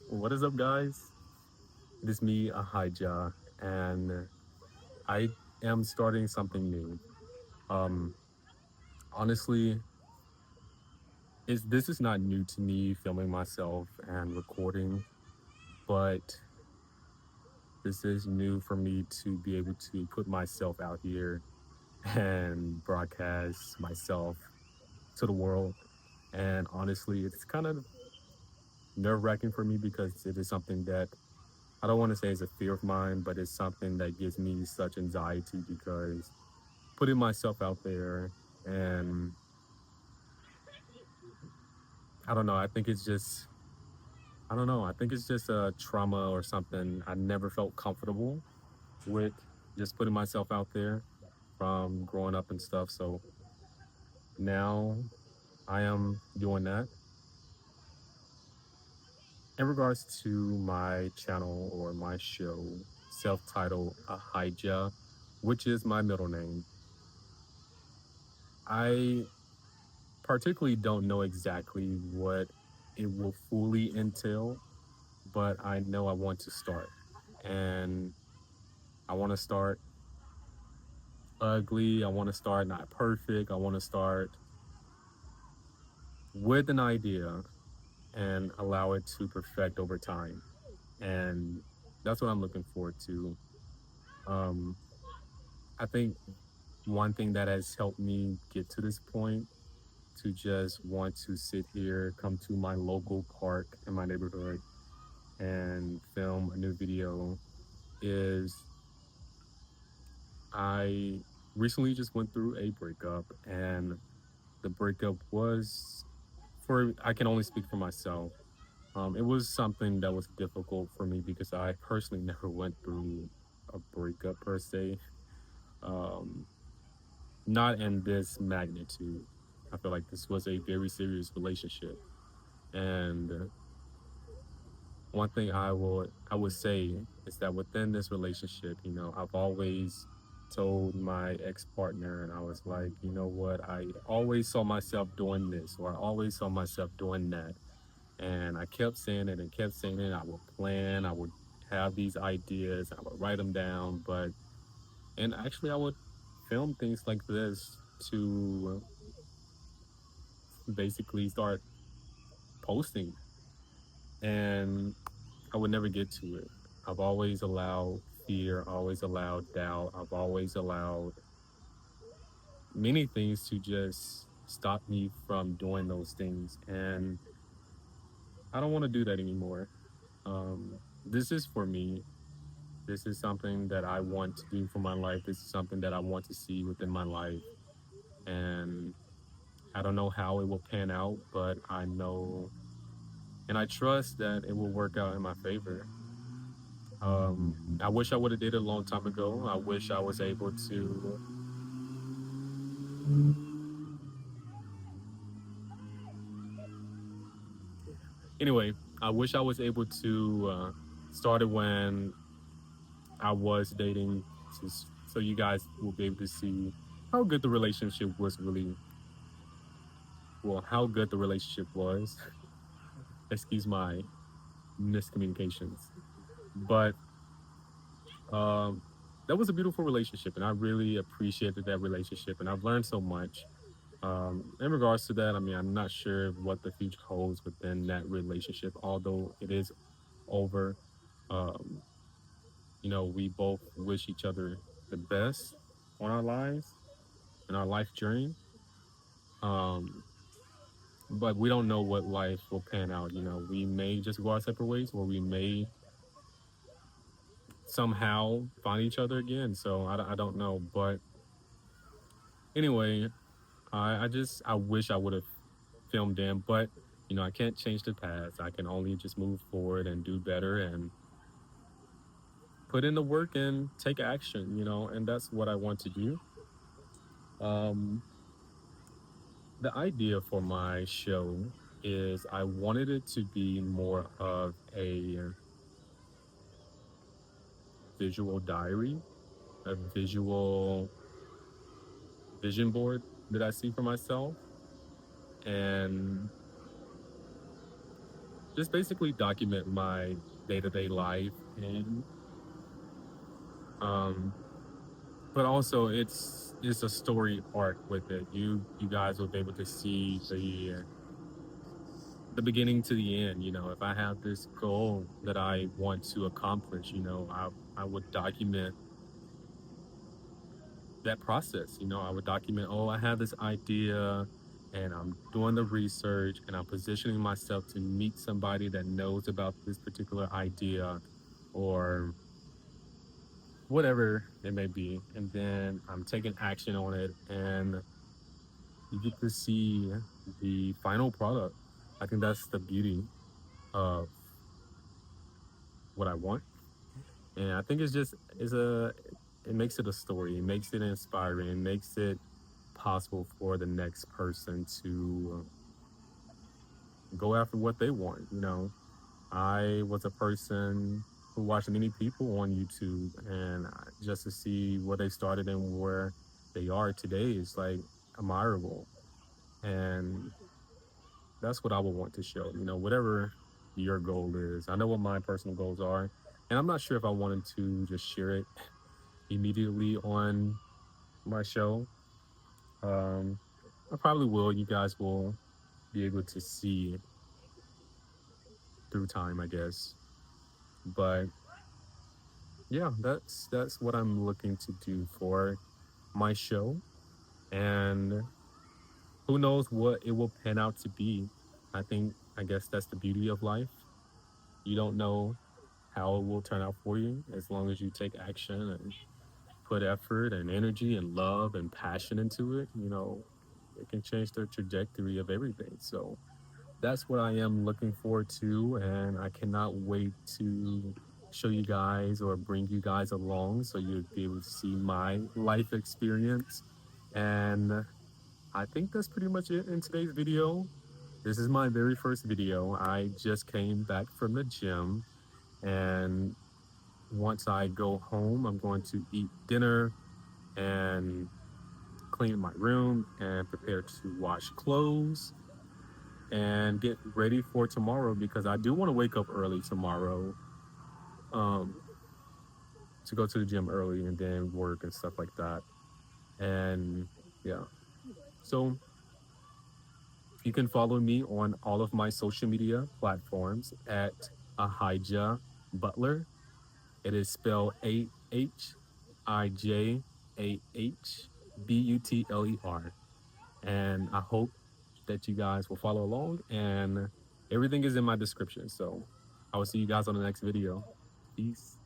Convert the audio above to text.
What is up, guys? It is me, Ahijah, and I am starting something new. Um, honestly, this is not new to me, filming myself and recording, but this is new for me to be able to put myself out here and broadcast myself to the world. And honestly, it's kind of nerve wracking for me because it is something that I don't want to say is a fear of mine, but it's something that gives me such anxiety because putting myself out there and I don't know, I don't know, I think it's just a trauma or something. I never felt comfortable with just putting myself out there from growing up and stuff. So now I am doing that. In regards to my channel or my show, self-titled Ahijah, which is my middle name, I particularly don't know exactly what it will fully entail, but I know I want to start. And I want to start ugly. I want to start not perfect. I want to start with an idea and allow it to perfect over time. And that's what I'm looking forward to. Um, I think one thing that has helped me get to this point to just want to sit here, come to my local park in my neighborhood and film a new video is I recently just went through a breakup, and the breakup was for I can only speak for myself. It was something that was difficult for me because I personally never went through a breakup per se. Um, Not in this magnitude. I feel like this was a very serious relationship, and one thing I would say is that within this relationship, I've always told my ex-partner and I was like, you know what, I always saw myself doing this or I always saw myself doing that. And I kept saying it and kept saying it. I would plan, I would have these ideas, I would write them down, and actually I would film things like this to basically start posting and I would never get to it. I've always allowed fear, always allowed doubt. I've always allowed many things to just stop me from doing those things. And I don't want to do that anymore. This is for me. This is something that I want to do for my life. This is something that I want to see within my life. And I don't know how it will pan out, but I know and I trust that it will work out in my favor. I wish I would have did it a long time ago. I wish I was able to. Anyway, I wish I was able to start it when I was dating, so you guys will be able to see how good the relationship was really. Well, how good the relationship was. Excuse my miscommunications, but um, that was a beautiful relationship, and I really appreciated that relationship, and I've learned so much. In regards to that, I mean, I'm not sure what the future holds within that relationship, although it is over. Um, we both wish each other the best on our lives and our life journey. Um, but we don't know what life will pan out. We may just go our separate ways, or we may somehow find each other again. So I don't know. But anyway, I wish I would have filmed in, but I can't change the past. I can only just move forward and do better and put in the work and take action, and that's what I want to do. Um, the idea for my show is I wanted it to be more of a visual diary, a visual vision board that I see for myself. And just basically document my day-to-day life. And um but also it's a story arc with it. You guys will be able to see the beginning to the end. You know, if I have this goal that I want to accomplish, you know, I would document that process. You know, I would document, oh, I have this idea and I'm doing the research and I'm positioning myself to meet somebody that knows about this particular idea or whatever it may be. And then I'm taking action on it and you get to see the final product. I think that's the beauty of what I want. And I think it's just it's a it makes it a story. It makes it inspiring. It makes it possible for the next person to go after what they want. You know, I was a person who watched many people on YouTube, and just to see where they started and where they are today is like admirable. And that's what I would want to show. You know, whatever your goal is. I know what my personal goals are, and I'm not sure if I wanted to just share it immediately on my show. Um, I probably will. You guys will be able to see through time, I guess. But yeah, that's what I'm looking to do for my show, and who knows what it will pan out to be. I guess that's the beauty of life. You don't know how it will turn out for you as long as you take action and put effort and energy and love and passion into it. You know, it can change the trajectory of everything. So that's what I am looking forward to, and I cannot wait to show you guys or bring you guys along so you'll be able to see my life experience. And I think that's pretty much it in today's video. This is my very first video. I just came back from the gym, and once I go home, I'm going to eat dinner and clean my room and prepare to wash clothes and get ready for tomorrow because I do want to wake up early tomorrow um to go to the gym early and then work and stuff like that. And yeah. So you can follow me on all of my social media platforms at Ahijah Butler. It is spelled Ahijahbutler. And I hope that you guys will follow along and everything is in my description. So I will see you guys on the next video. Peace.